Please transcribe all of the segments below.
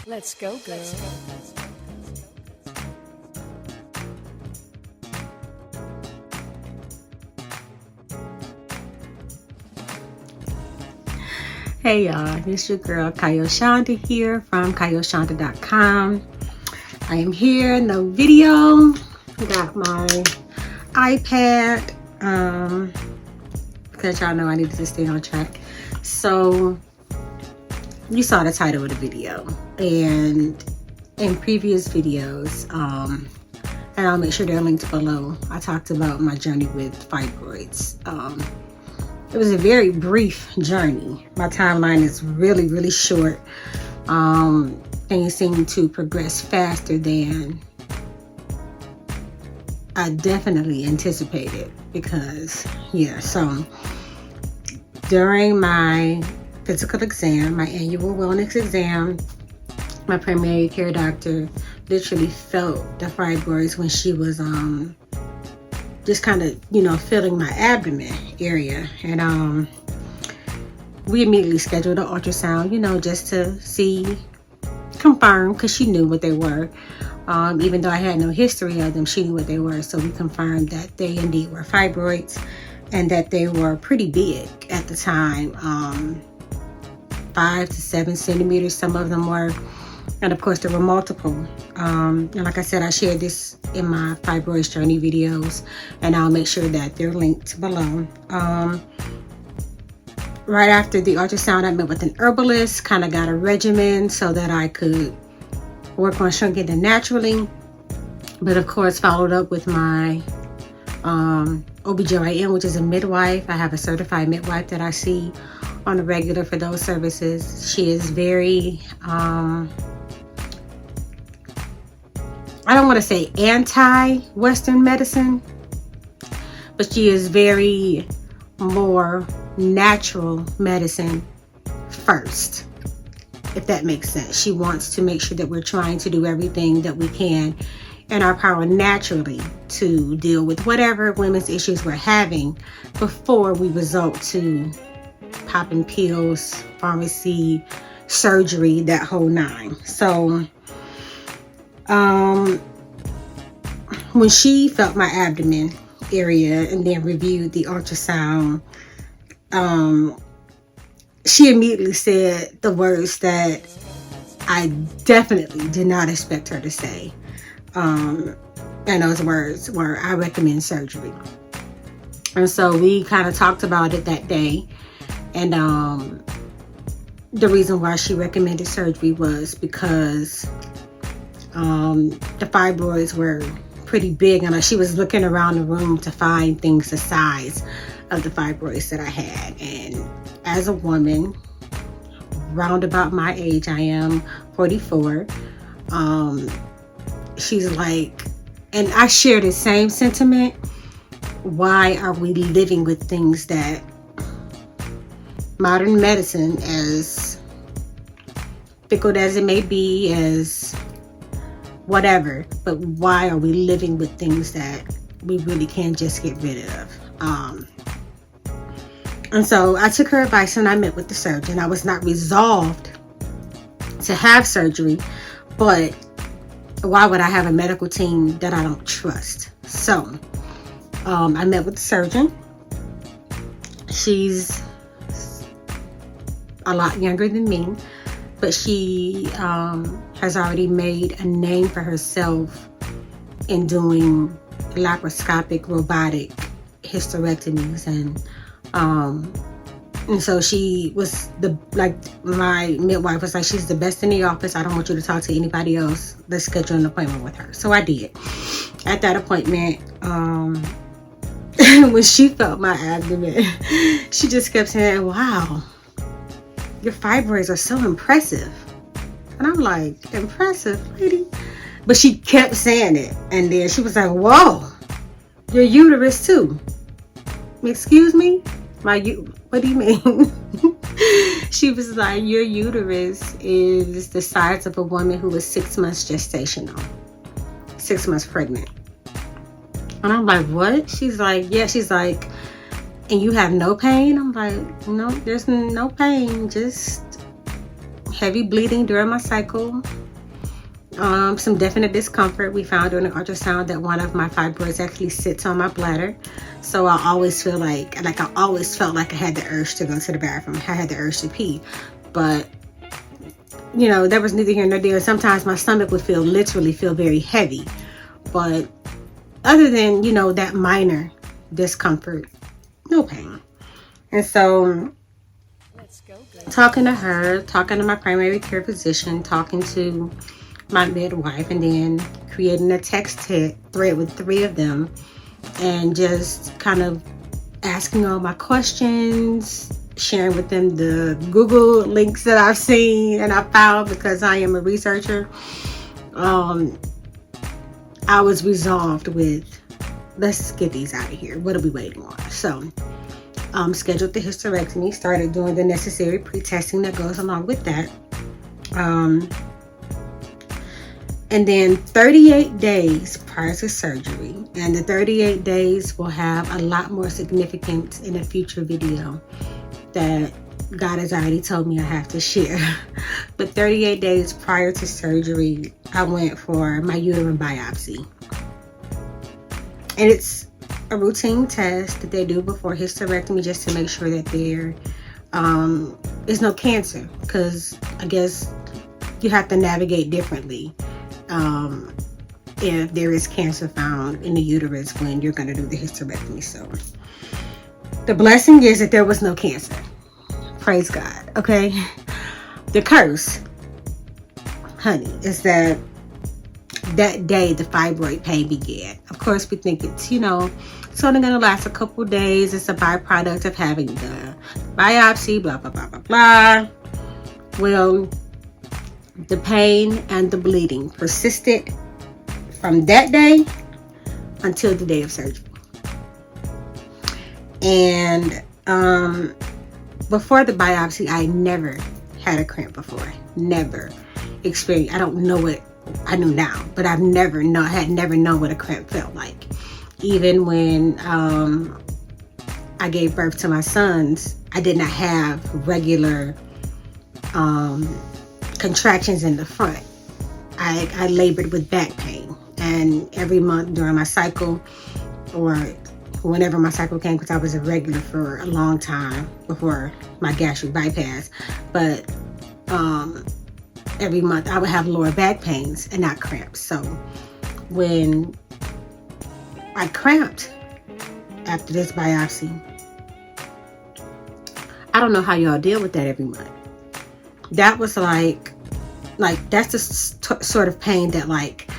Let's go, girl. Hey y'all, this your girl Kayoshonda here from kayoshonda.com. I am here, no video. Got my iPad because y'all know I needed to stay on track. So you saw the title of the video, and in previous videos, and I'll make sure they're linked below, I talked about my journey with fibroids. It was a very brief journey. My timeline is really, really short. Things seem to progress faster than I definitely anticipated because, so during my physical exam, my annual wellness exam, my primary care doctor literally felt the fibroids when she was just kind of, feeling my abdomen area. And we immediately scheduled an ultrasound, just to confirm, because she knew what they were. Even though I had no history of them, she knew what they were. So we confirmed that they indeed were fibroids and that they were pretty big at the time. 5 to 7 centimeters, some of them were. And of course, there were multiple. And like I said, I shared this in my fibroids journey videos, and I'll make sure that they're linked below. Right after the ultrasound, I met with an herbalist, kind of got a regimen so that I could work on shrinking them naturally. But of course, followed up with my OBGYN, which is a midwife. I have a certified midwife that I see on a regular for those services. She is very, I don't want to say anti-Western medicine, but she is very more natural medicine first, if that makes sense. She wants to make sure that we're trying to do everything that we can in our power naturally to deal with whatever women's issues we're having before we resort to popping pills, pharmacy, surgery, that whole nine. So when she felt my abdomen area and then reviewed the ultrasound, she immediately said the words that I definitely did not expect her to say. And those words were, "I recommend surgery." And so we kind of talked about it that day. And the reason why she recommended surgery was because the fibroids were pretty big, and she was looking around the room to find things the size of the fibroids that I had. And as a woman, round about my age, I am 44, she's like, and I share the same sentiment, why are we living with things that modern medicine, as fickle as it may be, as whatever, but why are we living with things that we really can't just get rid of? And so I took her advice and I met with the surgeon. I was not resolved to have surgery, but why would I have a medical team that I don't trust? So I met with the surgeon. She's a lot younger than me, but she has already made a name for herself in doing laparoscopic robotic hysterectomies, and so she was my midwife was like, "She's the best in the office. I don't want you to talk to anybody else. Let's schedule an appointment with her." So I did. At that appointment, when she felt my abdomen, she just kept saying, "Wow, your fibroids are so impressive." And I'm like, "Impressive, lady?" But she kept saying it. And then she was like, "Whoa, your uterus too." "Excuse me? What do you mean?" She was like, "Your uterus is the size of a woman who was 6 months gestational, 6 months pregnant." And I'm like, "What?" She's like, "Yeah." She's like, "And you have no pain?" I'm like, "No, there's no pain, just heavy bleeding during my cycle, some definite discomfort. We found during the ultrasound that one of my fibroids actually sits on my bladder, so I always feel like I always felt like I had the urge to go to the bathroom. I had the urge to pee, but you know, there was neither here nor there. Sometimes my stomach would literally feel very heavy, but other than, you know, that minor discomfort, no pain. And so talking to her, talking to my primary care physician, talking to my midwife, and then creating a text thread with 3 of them, and just kind of asking all my questions, sharing with them the Google links that I've seen and I found, because I am a researcher. I was resolved with, let's get these out of here. What are we waiting on? So scheduled the hysterectomy, started doing the necessary pre-testing that goes along with that. And then 38 days prior to surgery, and the 38 days will have a lot more significance in a future video that God has already told me I have to share. But 38 days prior to surgery, I went for my uterine biopsy. And it's a routine test that they do before hysterectomy, just to make sure that there is no cancer, because I guess you have to navigate differently if there is cancer found in the uterus when you're going to do the hysterectomy. So the blessing is that there was no cancer. Praise God. Okay. The curse, honey, is that day the fibroid pain began. Of course, we think it's, you know, it's only going to last a couple days. It's a byproduct of having the biopsy, blah, blah, blah, blah, blah. Well, the pain and the bleeding persisted from that day until the day of surgery. And before the biopsy, I never had a cramp before. Never experienced. I don't know what I knew now, but I've never known what a cramp felt like. Even when I gave birth to my sons, I did not have regular contractions in the front. I labored with back pain, and every month during my cycle, or whenever my cycle came, because I was irregular for a long time before my gastric bypass, but every month I would have lower back pains and not cramps. So when I cramped after this biopsy, I don't know how y'all deal with that every month. That was like that's the sort of pain that like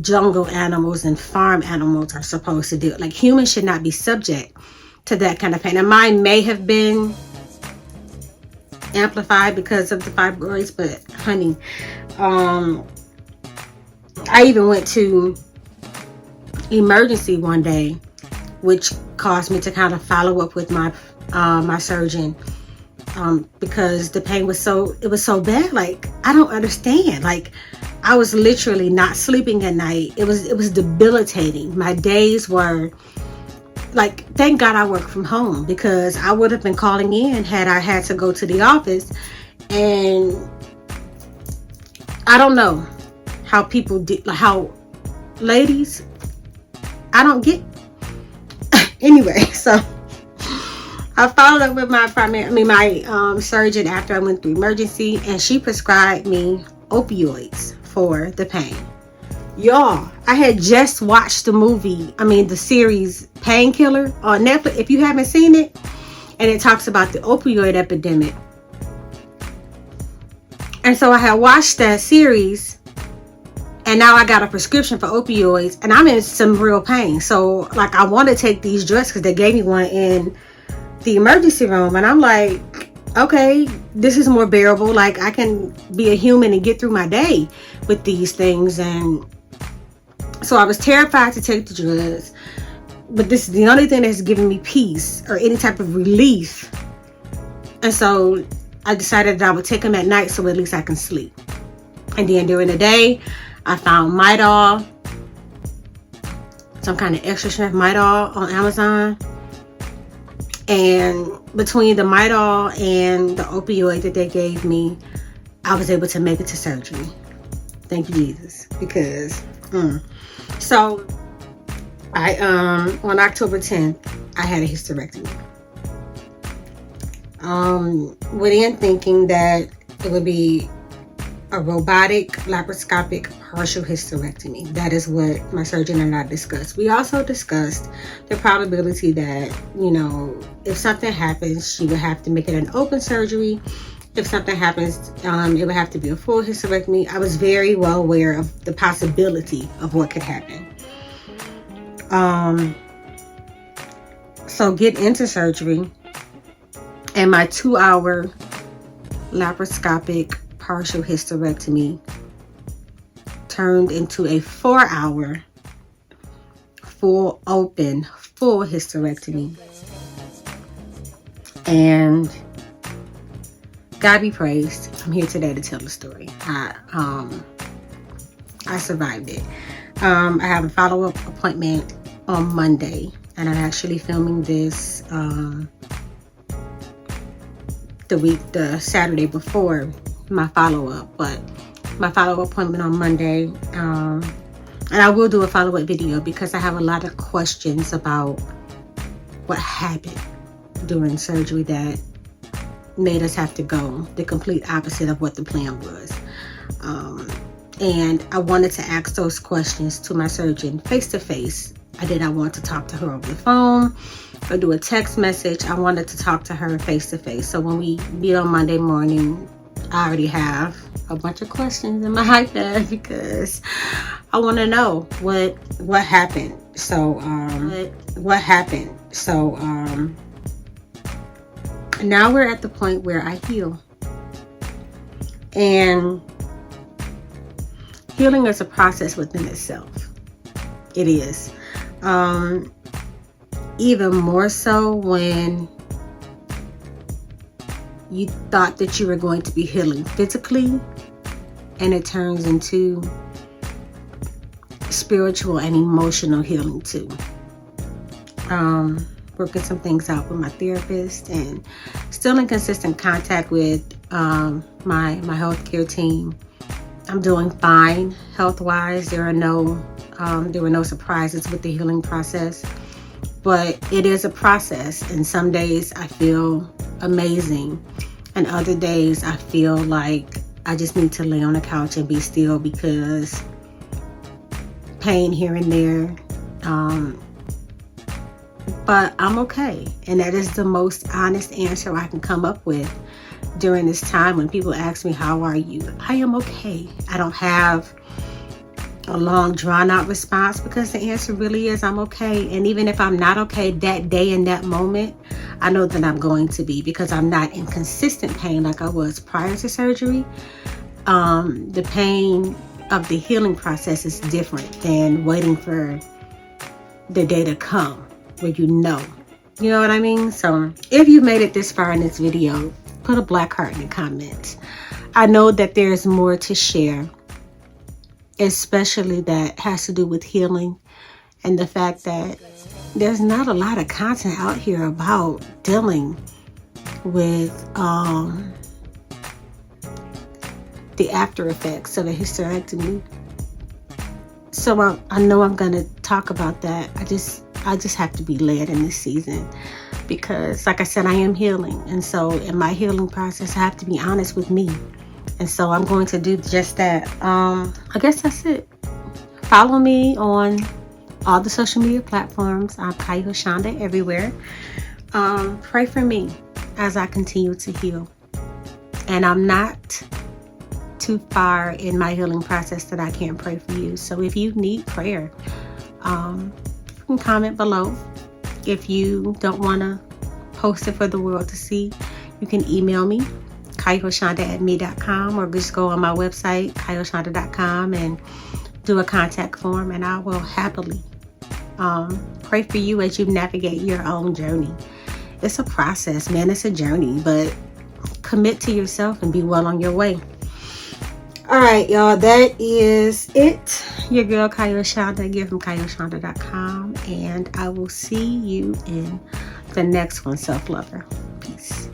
jungle animals and farm animals are supposed to do. Like, humans should not be subject to that kind of pain. And mine may have been amplified because of the fibroids, but honey, I even went to emergency one day, which caused me to kind of follow up with my my surgeon, because the pain was so bad. Like, I don't understand. Like, I was literally not sleeping at night. It was debilitating. My days were like, thank God I work from home, because I would have been calling in had I had to go to the office. And I don't know how people did, like, how ladies, I don't get. Anyway, so I followed up with my surgeon after I went through emergency, and she prescribed me opioids for the pain. Y'all, I had just watched the series Painkiller on Netflix, if you haven't seen it, and it talks about the opioid epidemic. And so I had watched that series, and now I got a prescription for opioids, and I'm in some real pain. So, like, I want to take these drugs because they gave me one in the emergency room, and I'm like, okay, this is more bearable. Like, I can be a human and get through my day with these things. And so I was terrified to take the drugs, but this is the only thing that's giving me peace or any type of relief. And so I decided that I would take them at night, so at least I can sleep. And then during the day, I found Midol, some kind of extra strength Midol on Amazon. And between the Midol and the opioid that they gave me, I was able to make it to surgery. Thank you, Jesus. Because, so I, on October 10th, I had a hysterectomy. Went in thinking that it would be a robotic laparoscopic partial hysterectomy. That is what my surgeon and I discussed. We also discussed the probability that, you know, if something happens, she would have to make it an open surgery. If something happens, it would have to be a full hysterectomy. I was very well aware of the possibility of what could happen. So get into surgery, and my 2-hour laparoscopic partial hysterectomy turned into a 4-hour full hysterectomy. And God be praised, I'm here today to tell the story. I survived it. I have a follow-up appointment on Monday, and I'm actually filming this the Saturday before my follow-up, but my follow-up appointment on Monday, and I will do a follow-up video because I have a lot of questions about what happened during surgery that made us have to go the complete opposite of what the plan was. And I wanted to ask those questions to my surgeon face to face. I did not want to talk to her over the phone or do a text message. I wanted to talk to her face to face. So when we meet on Monday morning, I already have a bunch of questions in my iPad because I want to know what happened. So what happened. So now we're at the point where I heal. And healing is a process within itself. It is. Even more so when you thought that you were going to be healing physically, and it turns into spiritual and emotional healing too. Working some things out with my therapist, and still in consistent contact with my healthcare team. I'm doing fine health-wise. There were no surprises with the healing process, but it is a process. And some days I feel amazing, and other days I feel like I just need to lay on the couch and be still because pain here and there. But I'm okay, and that is the most honest answer I can come up with during this time when people ask me, how are you? I am okay. I don't have a long drawn out response because the answer really is I'm okay. And even if I'm not okay that day in that moment, I know that I'm going to be, because I'm not in consistent pain like I was prior to surgery. The pain of the healing process is different than waiting for the day to come where you know what I mean? So if you made it this far in this video, put a black heart in the comments. I know that there's more to share, especially that has to do with healing, and the fact that there's not a lot of content out here about dealing with the after effects of a hysterectomy. So I know I'm gonna talk about that. I just have to be led in this season because, like I said, I am healing, and so in my healing process I have to be honest with me, and so I'm going to do just that. I guess that's it. Follow me on all the social media platforms. I'm Kaya Shonda everywhere. Pray for me as I continue to heal, and I'm not too far in my healing process that I can't pray for you. So if you need prayer, you can comment below. If you don't want to post it for the world to see, you can email me, kayoshonda@me.com, or just go on my website, kayoshonda.com, and do a contact form, and I will happily pray for you as you navigate your own journey. It's a process, man. It's a journey, but commit to yourself and be well on your way. All right, y'all, that is it. Your girl, Kaya Shonda, again from kayoshonda.com, and I will see you in the next one, Self Lover. Peace.